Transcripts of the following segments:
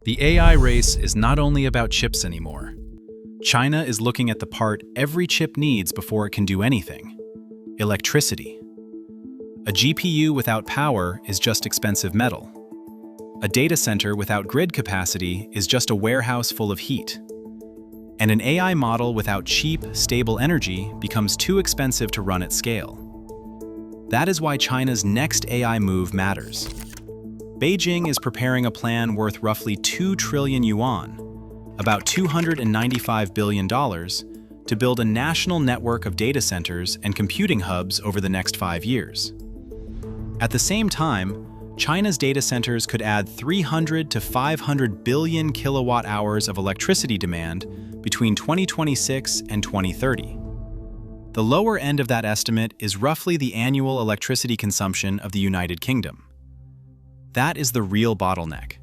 The AI race is not only about chips anymore. China is looking at the part every chip needs before it can do anything: electricity. A GPU without power is just expensive metal. A data center without grid capacity is just a warehouse full of heat. And an AI model without cheap, stable energy becomes too expensive to run at scale. That is why China's next AI move matters. Beijing is preparing a plan worth roughly 2 trillion yuan, about $295 billion, to build a national network of data centers and computing hubs over the next 5 years. At the same time, China's data centers could add 300 to 500 billion kilowatt hours of electricity demand between 2026 and 2030. The lower end of that estimate is roughly the annual electricity consumption of the United Kingdom. That is the real bottleneck.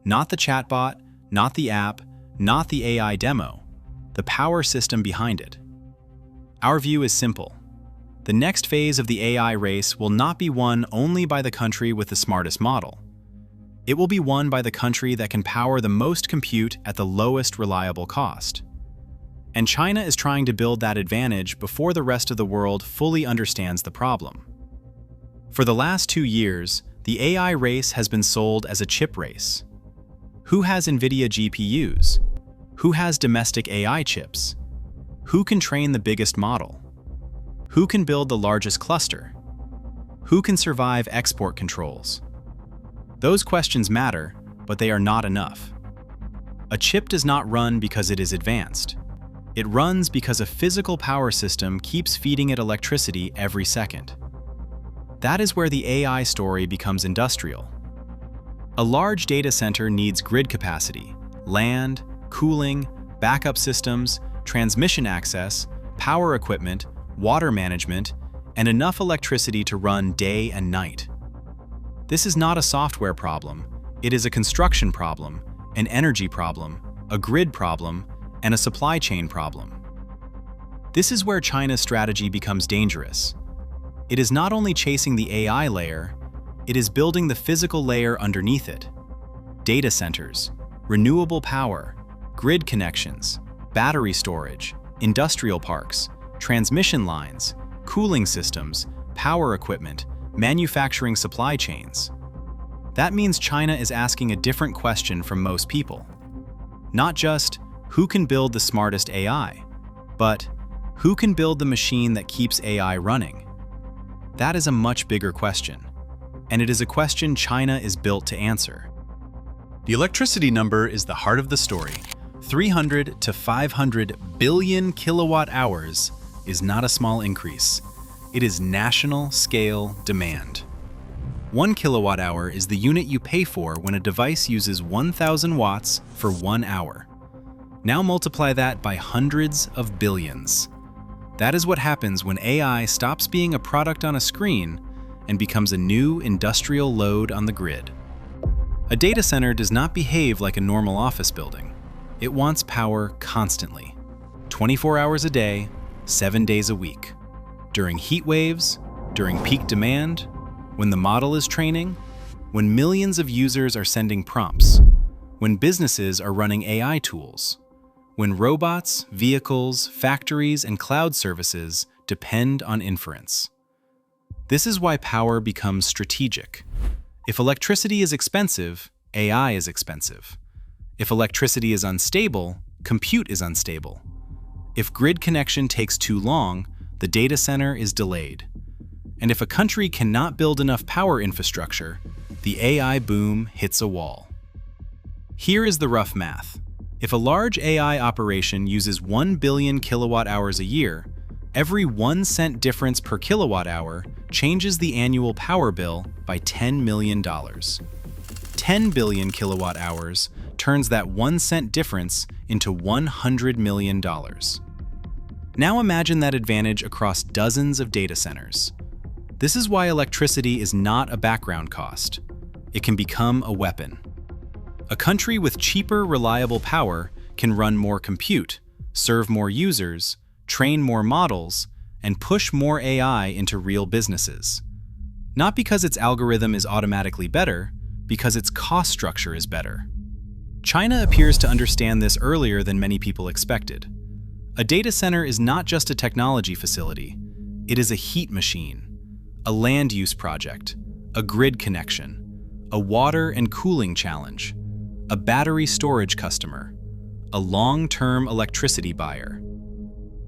Not the chatbot, not the app, not the AI demo, the power system behind it. Our view is simple. The next phase of the AI race will not be won only by the country with the smartest model. It will be won by the country that can power the most compute at the lowest reliable cost. And China is trying to build that advantage before the rest of the world fully understands the problem. For the last 2 years, the AI race has been sold as a chip race. Who has NVIDIA GPUs? Who has domestic AI chips? Who can train the biggest model? Who can build the largest cluster? Who can survive export controls? Those questions matter, but they are not enough. A chip does not run because it is advanced. It runs because a physical power system keeps feeding it electricity every second. That is where the AI story becomes industrial. A large data center needs grid capacity, land, cooling, backup systems, transmission access, power equipment, water management, and enough electricity to run day and night. This is not a software problem. It is a construction problem, an energy problem, a grid problem, and a supply chain problem. This is where China's strategy becomes dangerous. It is not only chasing the AI layer, it is building the physical layer underneath it. Data centers, renewable power, grid connections, battery storage, industrial parks, transmission lines, cooling systems, power equipment, manufacturing supply chains. That means China is asking a different question from most people. Not just, who can build the smartest AI, but who can build the machine that keeps AI running? That is a much bigger question, and it is a question China is built to answer. The electricity number is the heart of the story. 300 to 500 billion kilowatt hours is not a small increase. It is national scale demand. 1 kilowatt hour is the unit you pay for when a device uses 1,000 watts for 1 hour. Now multiply that by hundreds of billions. That is what happens when AI stops being a product on a screen and becomes a new industrial load on the grid. A data center does not behave like a normal office building. It wants power constantly, 24 hours a day, 7 days a week. During heat waves, during peak demand, when the model is training, when millions of users are sending prompts, when businesses are running AI tools, when robots, vehicles, factories, and cloud services depend on inference. This is why power becomes strategic. If electricity is expensive, AI is expensive. If electricity is unstable, compute is unstable. If grid connection takes too long, the data center is delayed. And if a country cannot build enough power infrastructure, the AI boom hits a wall. Here is the rough math. If a large AI operation uses 1 billion kilowatt hours a year, every 1 cent difference per kilowatt hour changes the annual power bill by $10 million. 10 billion kilowatt hours turns that 1 cent difference into $100 million. Now imagine that advantage across dozens of data centers. This is why electricity is not a background cost. It can become a weapon. A country with cheaper, reliable power can run more compute, serve more users, train more models, and push more AI into real businesses. Not because its algorithm is automatically better, because its cost structure is better. China appears to understand this earlier than many people expected. A data center is not just a technology facility. It is a heat machine, a land use project, a grid connection, a water and cooling challenge, a battery storage customer, a long-term electricity buyer.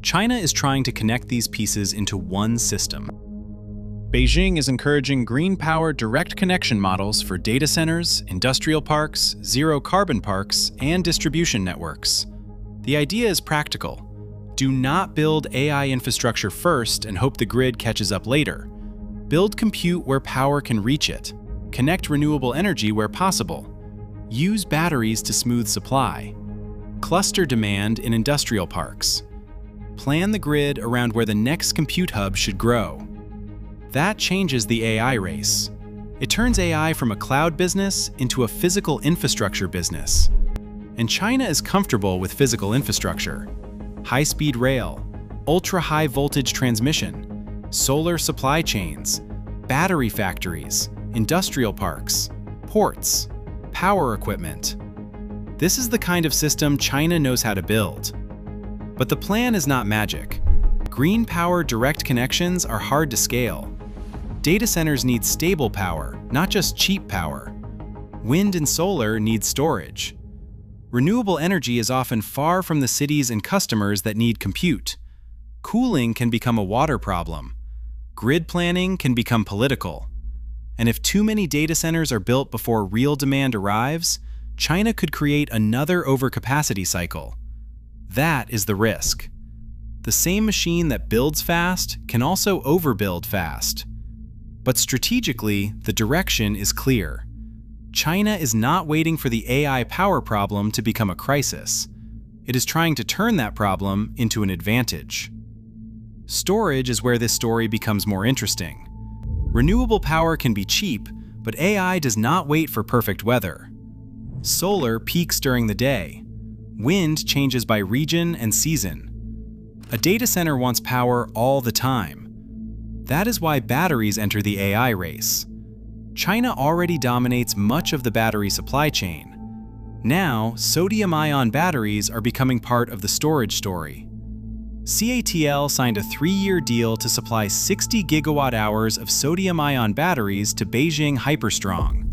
China is trying to connect these pieces into one system. Beijing is encouraging green power direct connection models for data centers, industrial parks, zero-carbon parks, and distribution networks. The idea is practical. Do not build AI infrastructure first and hope the grid catches up later. Build compute where power can reach it. Connect renewable energy where possible. Use batteries to smooth supply. Cluster demand in industrial parks. Plan the grid around where the next compute hub should grow. That changes the AI race. It turns AI from a cloud business into a physical infrastructure business. And China is comfortable with physical infrastructure. High-speed rail, ultra-high voltage transmission, solar supply chains, battery factories, industrial parks, ports, power equipment. This is the kind of system China knows how to build. But the plan is not magic. Green power direct connections are hard to scale. Data centers need stable power, not just cheap power. Wind and solar need storage. Renewable energy is often far from the cities and customers that need compute. Cooling can become a water problem. Grid planning can become political. And if too many data centers are built before real demand arrives, China could create another overcapacity cycle. That is the risk. The same machine that builds fast can also overbuild fast. But strategically, the direction is clear. China is not waiting for the AI power problem to become a crisis. It is trying to turn that problem into an advantage. Storage is where this story becomes more interesting. Renewable power can be cheap, but AI does not wait for perfect weather. Solar peaks during the day. Wind changes by region and season. A data center wants power all the time. That is why batteries enter the AI race. China already dominates much of the battery supply chain. Now, sodium-ion batteries are becoming part of the storage story. CATL signed a 3-year deal to supply 60 gigawatt-hours of sodium-ion batteries to Beijing Hyperstrong.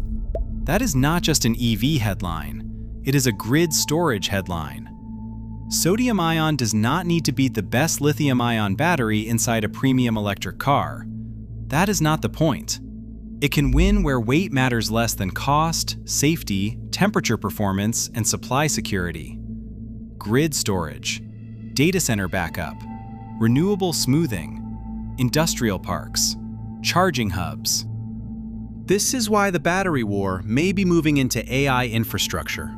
That is not just an EV headline. It is a grid storage headline. Sodium-ion does not need to beat the best lithium-ion battery inside a premium electric car. That is not the point. It can win where weight matters less than cost, safety, temperature performance, and supply security. Grid storage, data center backup, renewable smoothing, industrial parks, charging hubs. This is why the battery war may be moving into AI infrastructure.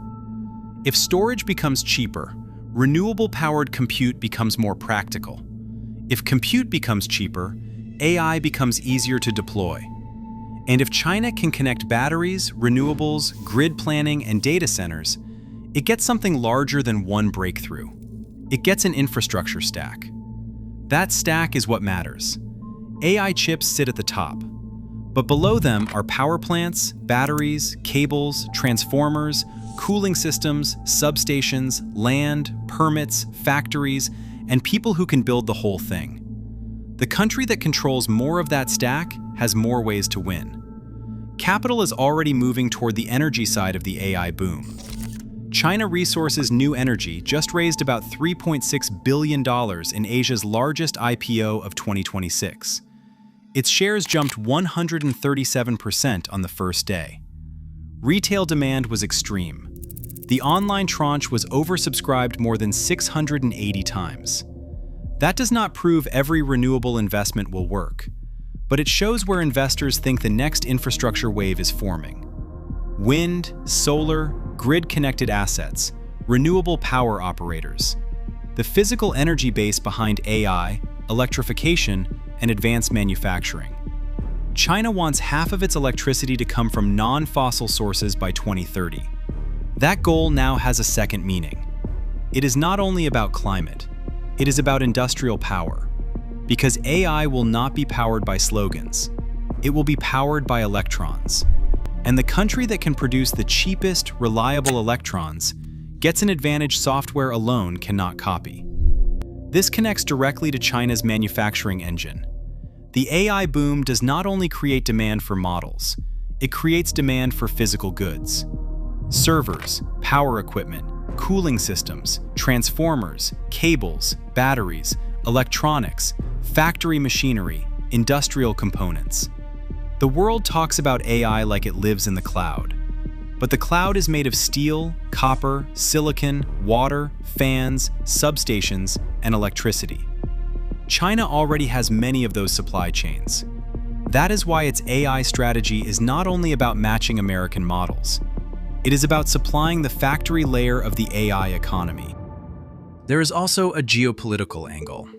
If storage becomes cheaper, renewable-powered compute becomes more practical. If compute becomes cheaper, AI becomes easier to deploy. And if China can connect batteries, renewables, grid planning, and data centers, it gets something larger than one breakthrough. It gets an infrastructure stack. That stack is what matters. AI chips sit at the top, but below them are power plants, batteries, cables, transformers, cooling systems, substations, land, permits, factories, and people who can build the whole thing. The country that controls more of that stack has more ways to win. Capital is already moving toward the energy side of the AI boom. China Resources New Energy just raised about $3.6 billion in Asia's largest IPO of 2026. Its shares jumped 137% on the first day. Retail demand was extreme. The online tranche was oversubscribed more than 680 times. That does not prove every renewable investment will work, but it shows where investors think the next infrastructure wave is forming. Wind, solar, grid-connected assets, renewable power operators. The physical energy base behind AI, electrification, and advanced manufacturing. China wants half of its electricity to come from non-fossil sources by 2030. That goal now has a second meaning. It is not only about climate, it is about industrial power. Because AI will not be powered by slogans. It will be powered by electrons. And the country that can produce the cheapest, reliable electrons gets an advantage software alone cannot copy. This connects directly to China's manufacturing engine. The AI boom does not only create demand for models, it creates demand for physical goods. Servers, power equipment, cooling systems, transformers, cables, batteries, electronics, factory machinery, industrial components. The world talks about AI like it lives in the cloud. But the cloud is made of steel, copper, silicon, water, fans, substations, and electricity. China already has many of those supply chains. That is why its AI strategy is not only about matching American models. It is about supplying the factory layer of the AI economy. There is also a geopolitical angle.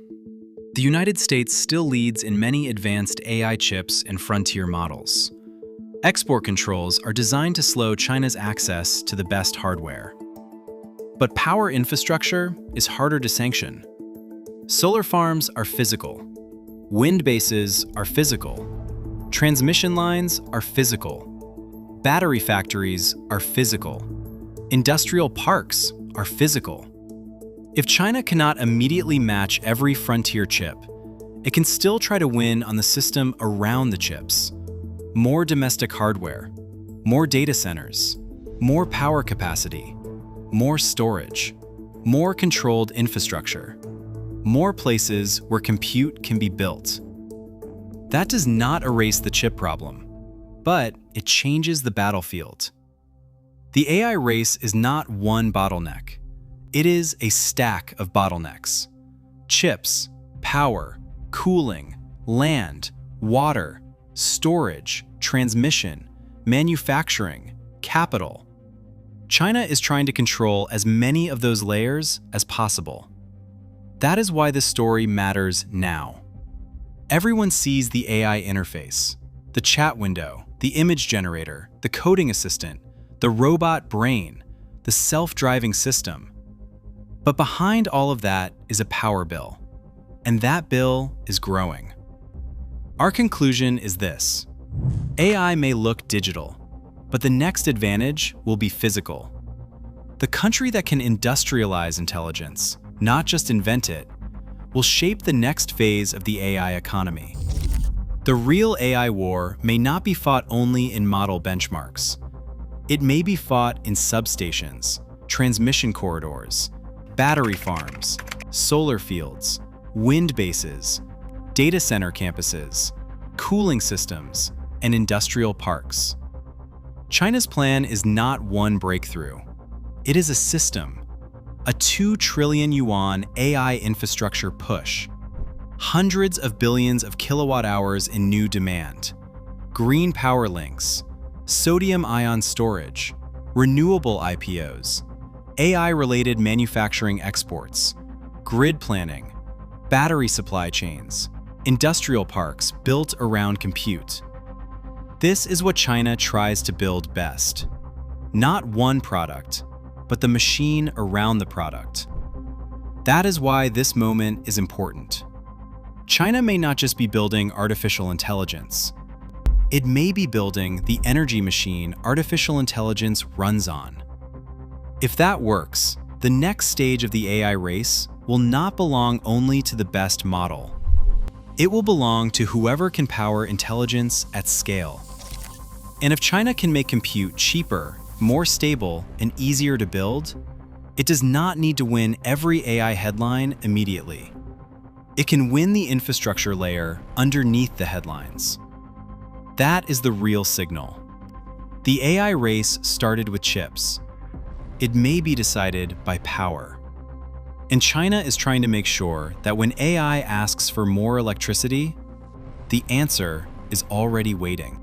The United States still leads in many advanced AI chips and frontier models. Export controls are designed to slow China's access to the best hardware. But power infrastructure is harder to sanction. Solar farms are physical. Wind bases are physical. Transmission lines are physical. Battery factories are physical. Industrial parks are physical. If China cannot immediately match every frontier chip, it can still try to win on the system around the chips. More domestic hardware, more data centers, more power capacity, more storage, more controlled infrastructure, more places where compute can be built. That does not erase the chip problem, but it changes the battlefield. The AI race is not one bottleneck. It is a stack of bottlenecks. Chips, power, cooling, land, water, storage, transmission, manufacturing, capital. China is trying to control as many of those layers as possible. That is why this story matters now. Everyone sees the AI interface, the chat window, the image generator, the coding assistant, the robot brain, the self-driving system. But behind all of that is a power bill, and that bill is growing. Our conclusion is this: AI may look digital, but the next advantage will be physical. The country that can industrialize intelligence, not just invent it, will shape the next phase of the AI economy. The real AI war may not be fought only in model benchmarks. It may be fought in substations, transmission corridors, battery farms, solar fields, wind bases, data center campuses, cooling systems, and industrial parks. China's plan is not one breakthrough. It is a system, a 2 trillion yuan AI infrastructure push, hundreds of billions of kilowatt hours in new demand, green power links, sodium-ion storage, renewable IPOs, AI-related manufacturing exports, grid planning, battery supply chains, industrial parks built around compute. This is what China tries to build best. Not one product, but the machine around the product. That is why this moment is important. China may not just be building artificial intelligence. It may be building the energy machine artificial intelligence runs on. If that works, the next stage of the AI race will not belong only to the best model. It will belong to whoever can power intelligence at scale. And if China can make compute cheaper, more stable, and easier to build, it does not need to win every AI headline immediately. It can win the infrastructure layer underneath the headlines. That is the real signal. The AI race started with chips. It may be decided by power. And China is trying to make sure that when AI asks for more electricity, the answer is already waiting.